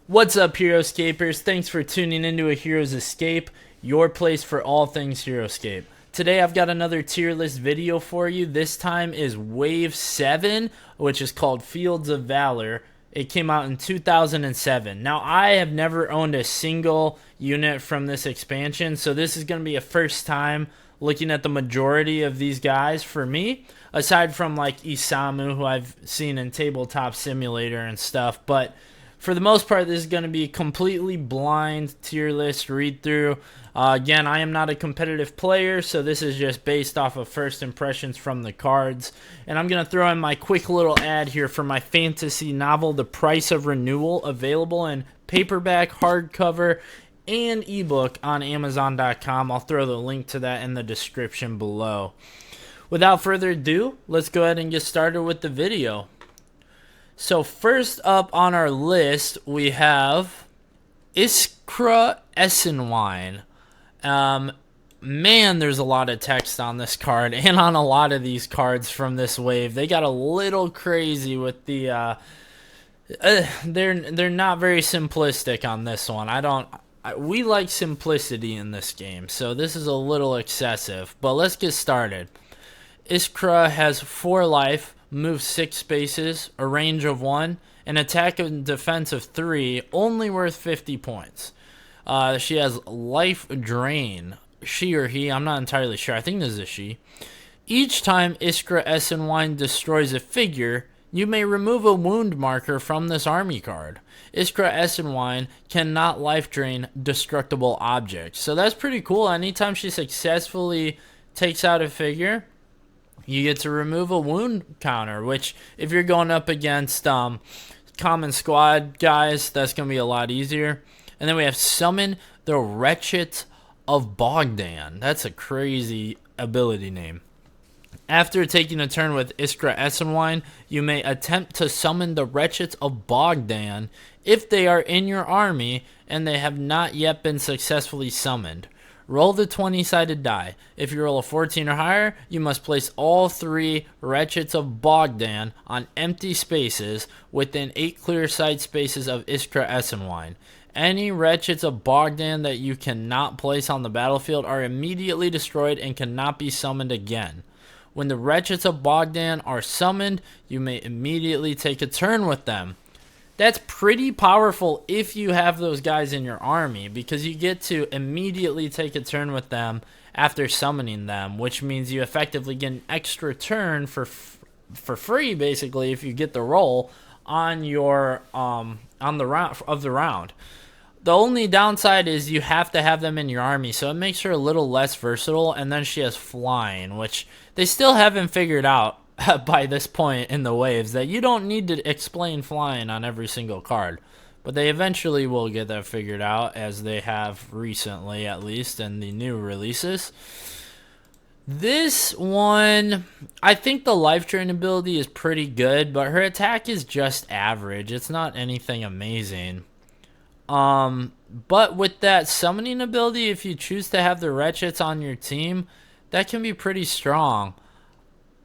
What's up, Heroscapers? Thanks for tuning into A Hero's Escape, your place for all things Heroscape. Today I've got another tier list video for you. This time is Wave 7, which is called Fields of Valor. It came out in 2007. Now, I have never owned a single unit from this expansion, so this is going to be a first time looking at the majority of these guys for me, aside from like Isamu, who I've seen in Tabletop Simulator and stuff, but for the most part, this is going to be a completely blind tier list read through. Again, I am not a competitive player, so this is just based off of first impressions from the cards. And I'm going to throw in my quick little ad here for my fantasy novel, The Price of Renewal, available in paperback, hardcover, and ebook on Amazon.com. I'll throw the link to that in the description below. Without further ado, let's go ahead and get started with the video. So first up on our list, we have Iskra Esenwein. Man, there's a lot of text on this card and on a lot of these cards from this wave. They got a little crazy with the they're not very simplistic on this one. We like simplicity in this game, so this is a little excessive. But let's get started. Iskra has 4 life, moves 6 spaces, a range of 1, an attack and defense of 3, only worth 50 points. She has life drain. She or he, I'm not entirely sure. I think this is a she. Each time Iskra Esenwein destroys a figure, you may remove a wound marker from this army card. Iskra Esenwein cannot life drain destructible objects. So that's pretty cool. Anytime she successfully takes out a figure, you get to remove a wound counter, which if you're going up against common squad guys, that's going to be a lot easier. And then we have Summon the Rechets of Bogan. That's a crazy ability name. After taking a turn with Iskra Esenwein, you may attempt to summon the Rechets of Bogan if they are in your army and they have not yet been successfully summoned. Roll the 20-sided die. If you roll a 14 or higher, you must place all 3 Rechets of Bogan on empty spaces within 8 clear side spaces of Iskra Esenwein. Any Rechets of Bogan that you cannot place on the battlefield are immediately destroyed and cannot be summoned again. When the Rechets of Bogan are summoned, you may immediately take a turn with them. That's pretty powerful if you have those guys in your army, because you get to immediately take a turn with them after summoning them, which means you effectively get an extra turn for free, basically, if you get the roll on your on the round. The only downside is you have to have them in your army, so it makes her a little less versatile. And then she has flying, which they still haven't figured out by this point in the waves, that you don't need to explain flying on every single card. But they eventually will get that figured out, as they have recently, at least, in the new releases. This one, I think the life drain ability is pretty good, but her attack is just average. It's not anything amazing. But with that summoning ability, if you choose to have the Rechets on your team, that can be pretty strong.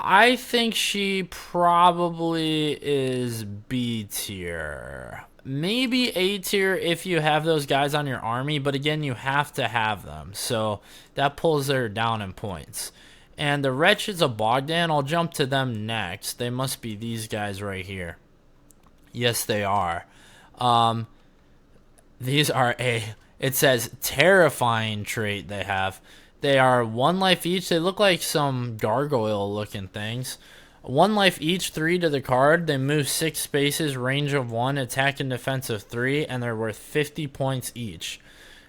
I think she probably is B tier. Maybe A tier if you have those guys on your army, but again, you have to have them. So that pulls her down in points. And the Rechets of Bogan, I'll jump to them next. They must be these guys right here. Yes, they are. These are it says terrifying trait they have. They are 1 life each. They look like some gargoyle looking things. 1 life each, 3 to the card. They move 6 spaces, range of 1, attack and defense of 3, and they're worth 50 points each.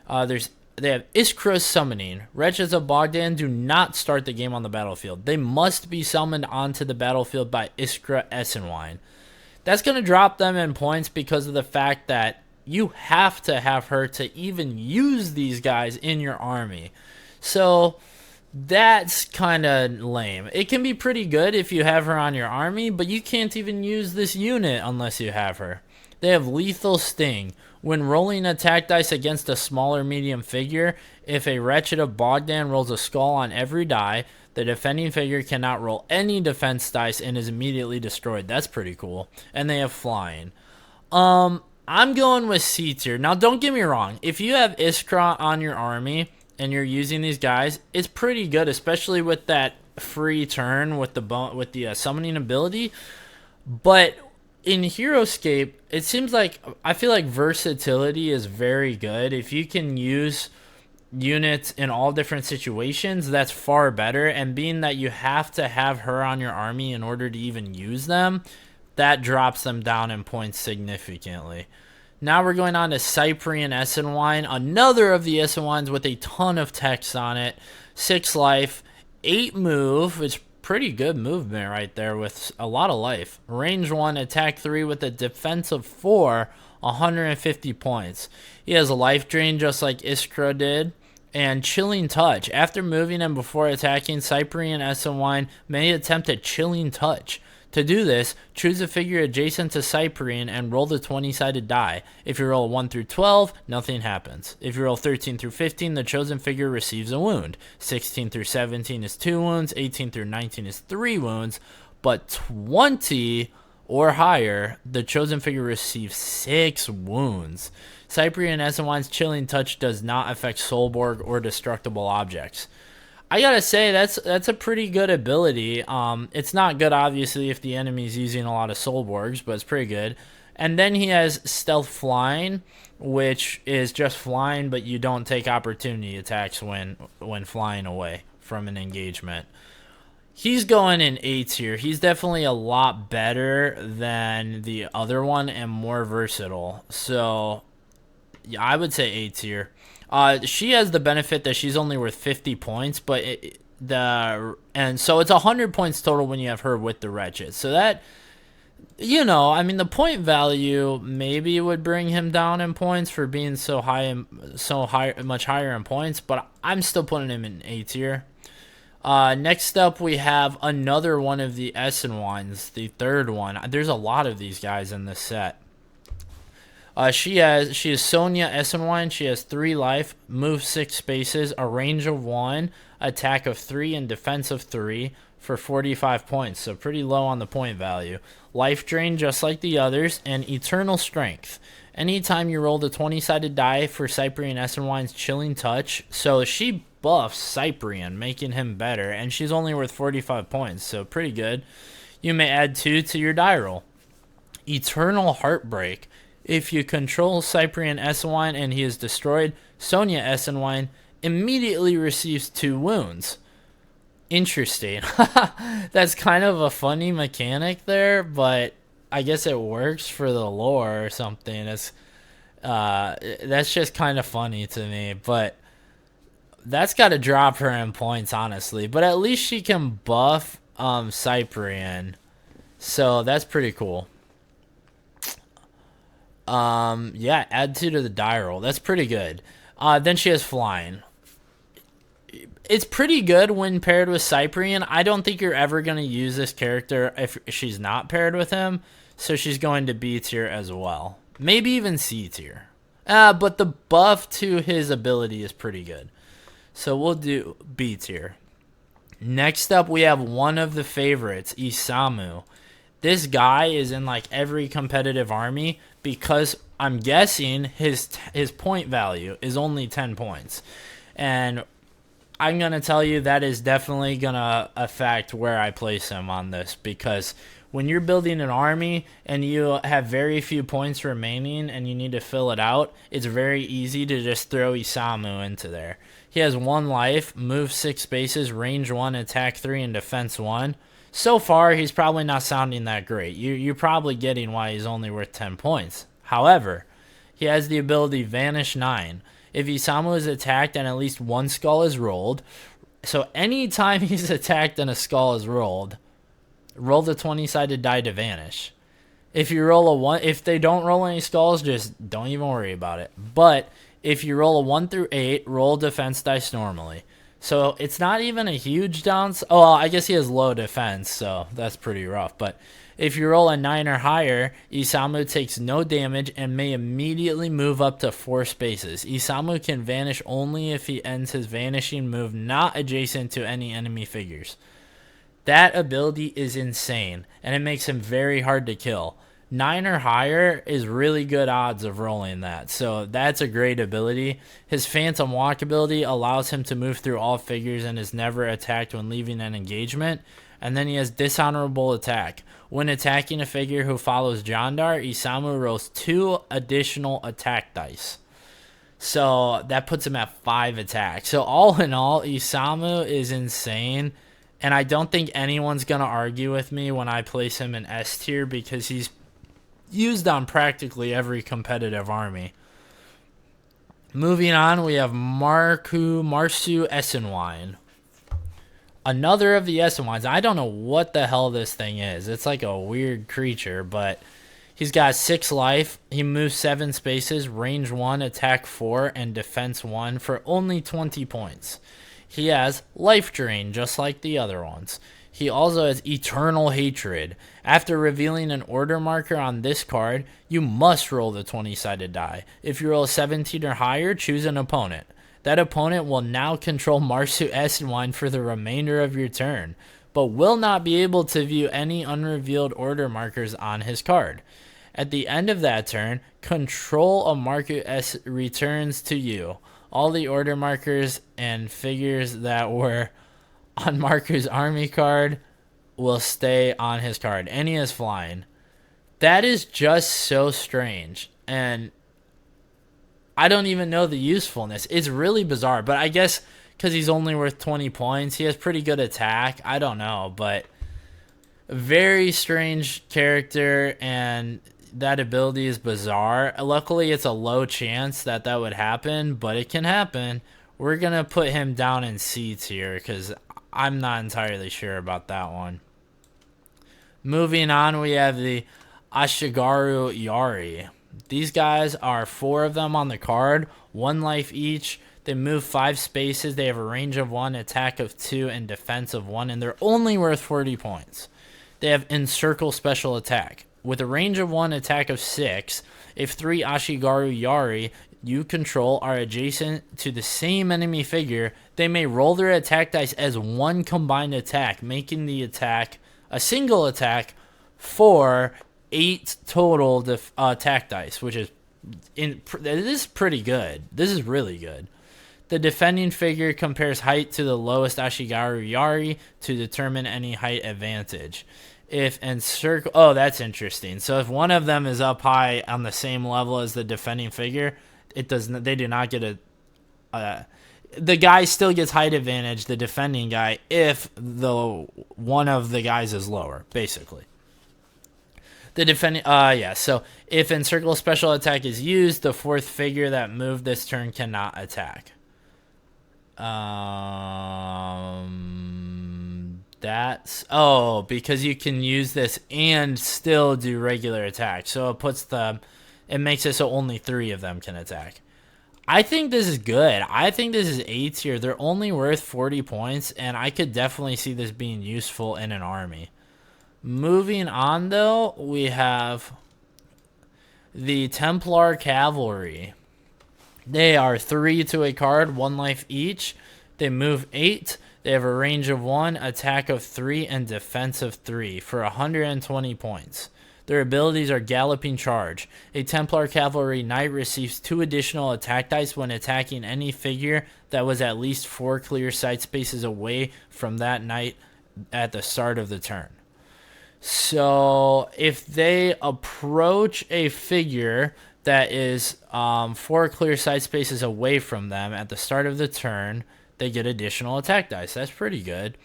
They have Iskra Summoning. Rechets of Bogan do not start the game on the battlefield. They must be summoned onto the battlefield by Iskra Esenwein. That's going to drop them in points because of the fact that you have to have her to even use these guys in your army. So that's kind of lame. It can be pretty good if you have her on your army, but you can't even use this unit unless you have her. They have Lethal Sting. When rolling attack dice against a smaller medium figure, if a Rechet of Bogan rolls a skull on every die, the defending figure cannot roll any defense dice and is immediately destroyed. That's pretty cool. And they have flying. I'm going with C tier. Now, don't get me wrong. If you have Iskra on your army and you're using these guys, it's pretty good, especially with that free turn with the summoning ability. But in Heroscape, it seems like I feel like versatility is very good. If you can use units in all different situations, that's far better. And being that you have to have her on your army in order to even use them, that drops them down in points significantly. Now we're going on to Cyprien Esenwein, another of the Esenweins with a ton of text on it. 6 life, 8 move, which pretty good movement right there with a lot of life. Range 1, attack 3 with a defense of 4, 150 points. He has a life drain just like Iskra did. And Chilling Touch. After moving and before attacking, Cyprien Esenwein may attempt a Chilling Touch. To do this, choose a figure adjacent to Cyprien and roll the 20-sided die. If you roll 1 through 12, nothing happens. If you roll 13 through 15, the chosen figure receives a wound. 16 through 17 is 2 wounds, 18 through 19 is 3 wounds, but 20 or higher, the chosen figure receives 6 wounds. Cyprien Esenwein's Chilling Touch does not affect Soulborg or destructible objects. I gotta say, that's a pretty good ability. It's not good, obviously, if the enemy's using a lot of Soulborgs, but it's pretty good. And then he has Stealth Flying, which is just flying, but you don't take opportunity attacks when flying away from an engagement. He's going in A tier. He's definitely a lot better than the other one and more versatile. So, yeah, I would say A tier. She has the benefit that she's only worth 50 points, but so it's 100 points total when you have her with the Rechets. So that, I mean, the point value maybe would bring him down in points for being so much higher in points, but I'm still putting him in A tier. Next up, we have another one of the Esenweins, the third one. There's a lot of these guys in this set. She is Sonya Esenwein. She has 3 life, move 6 spaces, a range of 1, attack of 3, and defense of 3 for 45 points. So pretty low on the point value. Life drain just like the others, and eternal strength. Anytime you roll the 20-sided die for Cyprien Esenwein's Chilling Touch, so she buffs Cyprien, making him better, and she's only worth 45 points, so pretty good. You may add 2 to your die roll. Eternal Heartbreak. If you control Cyprien Esenwein and he is destroyed, Sonya Esenwein immediately receives 2 wounds. Interesting. That's kind of a funny mechanic there, but I guess it works for the lore or something. That's just kind of funny to me, but that's got to drop her in points, honestly. But at least she can buff Cyprien, so that's pretty cool. Yeah, add 2 to the die roll. That's pretty good. Then she has Flying. It's pretty good when paired with Cyprien. I don't think you're ever going to use this character if she's not paired with him, so she's going to B tier as well. Maybe even C tier. But the buff to his ability is pretty good. So we'll do B tier. Next up, we have one of the favorites, Isamu. This guy is in like every competitive army because I'm guessing his point value is only 10 points. And I'm going to tell you that is definitely going to affect where I place him on this, because when you're building an army and you have very few points remaining and you need to fill it out, it's very easy to just throw Isamu into there. He has 1 life, move 6 spaces, range 1, attack 3, and defense 1. So far, he's probably not sounding that great. You're probably getting why he's only worth 10 points. However, he has the ability Vanish 9. If Isamu is attacked and at least 1 skull is rolled, so anytime he's attacked and a skull is rolled, roll the 20-sided die to vanish. If you roll a 1, if they don't roll any skulls, just don't even worry about it. But if you roll a 1 through 8, roll defense dice normally. So it's not even a huge downside. Oh, well, I guess he has low defense, so that's pretty rough. But if you roll a 9 or higher, Isamu takes no damage and may immediately move up to 4 spaces. Isamu can vanish only if he ends his vanishing move not adjacent to any enemy figures. That ability is insane, and it makes him very hard to kill. 9 or higher is really good odds of rolling that. So that's a great ability. His Phantom Walk ability allows him to move through all figures and is never attacked when leaving an engagement. And then he has Dishonorable Attack. When attacking a figure who follows Jandar, Isamu rolls 2 additional attack dice. So that puts him at 5 attacks. So all in all, Isamu is insane. And I don't think anyone's going to argue with me when I place him in S tier because he's used on practically every competitive army. Moving on, we have Marcu Esenwein. Another of the Esenweins. I don't know what the hell this thing is. It's like a weird creature, but he's got 6 life. He moves 7 spaces, range 1, attack 4, and defense 1 for only 20 points. He has life drain, just like the other ones. He also has Eternal Hatred. After revealing an order marker on this card, you must roll the 20-sided die. If you roll 17 or higher, choose an opponent. That opponent will now control Marcu Esenwein for the remainder of your turn, but will not be able to view any unrevealed order markers on his card. At the end of that turn, control of Marcu S returns to you. All the order markers and figures that were on Marcu's army card will stay on his card, and he is flying. That is just so strange, and I don't even know the usefulness. It's really bizarre, but I guess because he's only worth 20 points, he has pretty good attack. I don't know, but very strange character, and that ability is bizarre. Luckily, it's a low chance that would happen, but it can happen. We're going to put him down in C tier because I'm not entirely sure about that one. Moving on, we have the Ashigaru Yari. These guys are 4 of them on the card, 1 life each. They move 5 spaces. They have a range of 1, attack of 2, and defense of 1, and they're only worth 40 points. They have Encircle Special Attack. With a range of 1, attack of 6, if 3 Ashigaru Yari you control are adjacent to the same enemy figure, they may roll their attack dice as 1 combined attack, making the attack a single attack for 8 total attack dice, which is this is pretty good. This is really good. The defending figure compares height to the lowest Ashigaru Yari to determine any height advantage. If encircle, oh, that's interesting. So if one of them is up high on the same level as the defending figure, it does not. They do not get the guy still gets height advantage, the defending guy, if the one of the guys is lower, basically. The defending, yeah. So if Encircle Special Attack is used, the 4th figure that moved this turn cannot attack. That's because you can use this and still do regular attack. So it makes it so only 3 of them can attack. I think this is good. I think this is A tier. They're only worth 40 points, and I could definitely see this being useful in an army. Moving on, though, we have the Templar Cavalry. They are 3 to a card, 1 life each. They move 8. They have a range of 1, attack of 3, and defense of 3 for 120 points. Their abilities are Galloping Charge. A Templar Cavalry Knight receives 2 additional attack dice when attacking any figure that was at least 4 clear sight spaces away from that knight at the start of the turn. So if they approach a figure that is 4 clear sight spaces away from them at the start of the turn, they get additional attack dice. That's pretty good.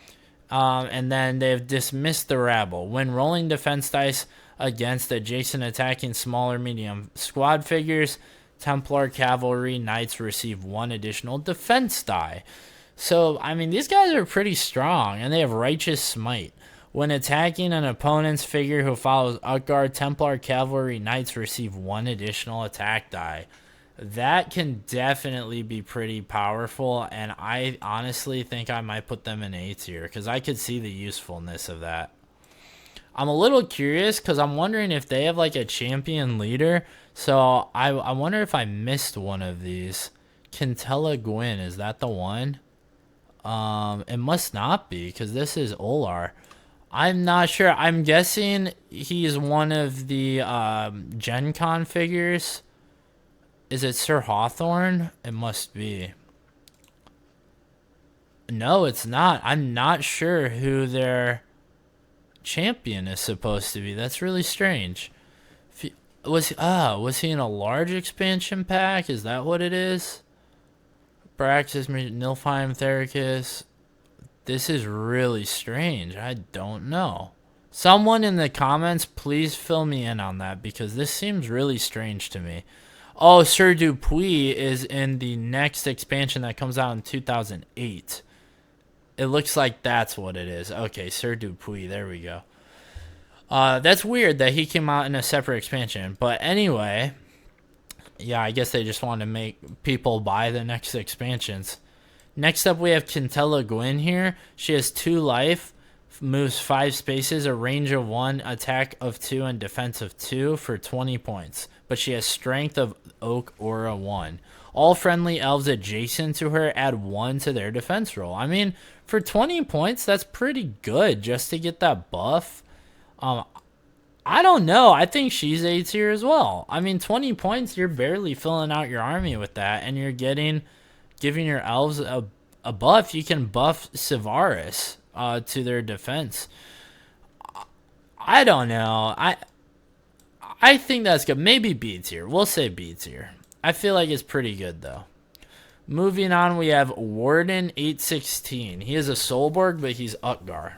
And then they've dismissed the rabble. When rolling defense dice against adjacent attacking small or medium squad figures, Templar Cavalry Knights receive 1 additional defense die. So, I mean, these guys are pretty strong, and they have Righteous Smite. When attacking an opponent's figure who follows Utgard, Templar Cavalry Knights receive 1 additional attack die. That can definitely be pretty powerful, and I honestly think I might put them in A tier because I could see the usefulness of that. I'm a little curious because I'm wondering if they have like a champion leader. So I wonder if I missed one of these. Kyntela Gwyn, is that the one? It must not be because this is Olar. I'm not sure. I'm guessing he's one of the GenCon figures. Is it Sir Hawthorne? It must be. No, it's not. I'm not sure who their champion is supposed to be. That's really strange. Was he in a large expansion pack? Is that what it is? Braxis, Nilfheim, Thericus. This is really strange. I don't know. Someone in the comments, please fill me in on that because this seems really strange to me. Oh, Sir Dupuis is in the next expansion that comes out in 2008. It looks like that's what it is. Okay, Sir Dupuis. There we go. That's weird that he came out in a separate expansion. But anyway, yeah, I guess they just want to make people buy the next expansions. Next up, we have Kyntela Gwyn here. She has 2 life, moves 5 spaces, a range of 1, attack of 2, and defense of 2 for 20 points. But she has strength of Oak Aura 1. All friendly elves adjacent to her add 1 to their defense roll. I mean, for 20 points, that's pretty good just to get that buff. I don't know. I think she's A tier as well. I mean, 20 points, you're barely filling out your army with that, and you're giving your elves a buff. You can buff Sivaris to their defense. I don't know. I think that's good. Maybe B tier. We'll say B tier. I feel like it's pretty good, though. Moving on, we have Warden 816. He is a Soulborg, but he's Utgar.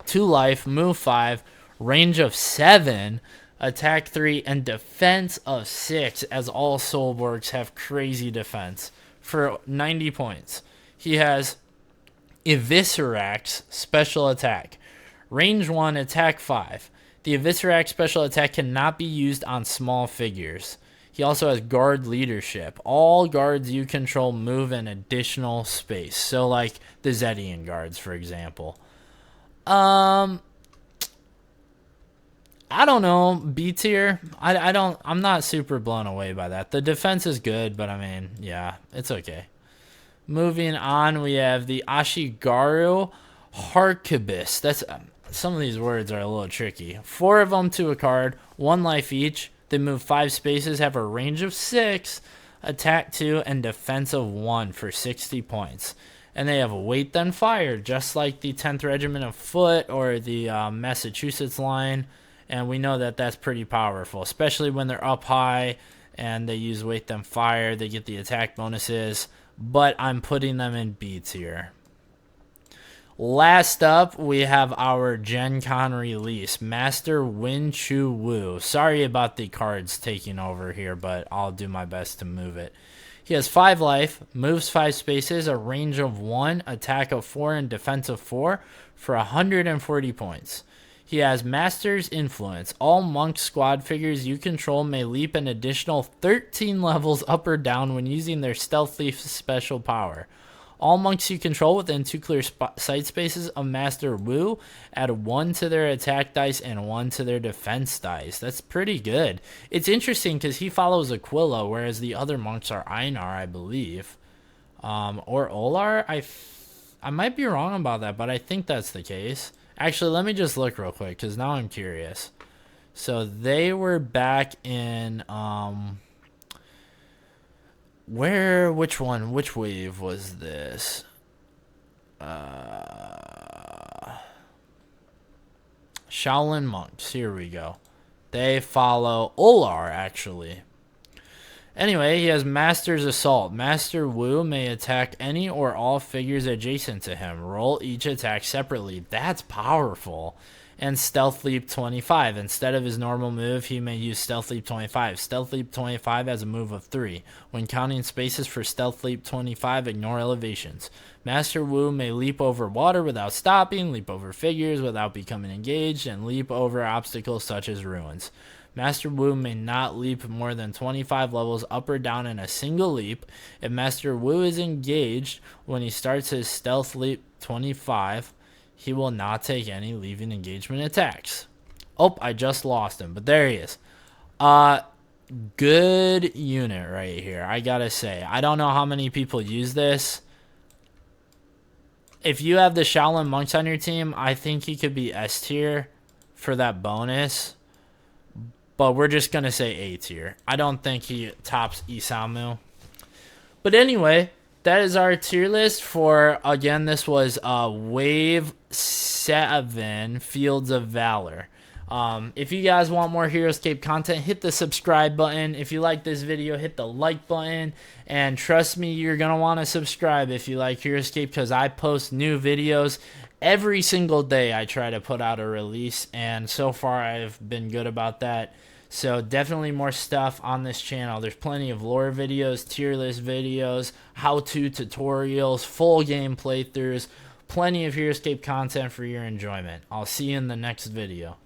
2 life, move 5, range of 7, attack 3, and defense of 6, as all Soulborgs have crazy defense for 90 points. He has Eviscerax special attack, range 1, attack 5. The Eviscerax special attack cannot be used on small figures. He also has guard leadership. All guards you control move an additional space. So like the Zedian guards, for example. I don't know, B tier. I'm not super blown away by that. The defense is good, but I mean, yeah, it's okay. Moving on, we have the Ashigaru Harquebus. That's some of these words are a little tricky. 4 of them to a card, 1 life each. They move 5 spaces, have a range of 6, attack 2, and defense of 1 for 60 points. And they have a weight then fire, just like the 10th Regiment of Foot or the Massachusetts line. And we know that that's pretty powerful, especially when they're up high and they use weight then fire. They get the attack bonuses, but I'm putting them in B tier. Last up, we have our GenCon release, Master Win Chiu Woo. Sorry about the cards taking over here, but I'll do my best to move it. He has 5 life, moves 5 spaces, a range of 1, attack of 4, and defense of 4 for 140 points. He has Master's Influence. All monk squad figures you control may leap an additional 13 levels up or down when using their Stealth Leaf special power. All monks you control within 2 clear sight spaces of Master Wu add 1 to their attack dice and 1 to their defense dice. That's pretty good. It's interesting because he follows Aquila, whereas the other monks are Einar, I believe. Or Olar? I might be wrong about that, but I think that's the case. Actually, let me just look real quick because now I'm curious. So they were back in... which wave was this? Shaolin monks, here we go. They follow Olar, actually. Anyway, he has Master's Assault. Master Wu may attack any or all figures adjacent to him. Roll each attack separately. That's powerful. And Stealth Leap 25. Instead of his normal move, he may use Stealth Leap 25. Stealth Leap 25 has a move of 3. When counting spaces for Stealth Leap 25, ignore elevations. Master Wu may leap over water without stopping, leap over figures without becoming engaged, and leap over obstacles such as ruins. Master Wu may not leap more than 25 levels up or down in a single leap. If Master Wu is engaged when he starts his Stealth Leap 25, he will not take any leaving engagement attacks. Oh, I just lost him, but there he is. Good unit right here, I gotta say. I don't know how many people use this. if you have the Shaolin Monks on your team, I think he could be S tier for that bonus. But we're just going to say A tier. I don't think he tops Isamu. But anyway, that is our tier list for, again, this was Wave 7 Fields of Valor. If you guys want more Heroscape content, hit the subscribe button. If you like this video, hit the like button. And trust me, you're going to want to subscribe if you like Heroscape, because I post new videos every single day. I try to put out a release, and so far I've been good about that. So definitely more stuff on this channel. There's plenty of lore videos, tier list videos, how-to tutorials, full game playthroughs, plenty of Heroscape content for your enjoyment. I'll see you in the next video.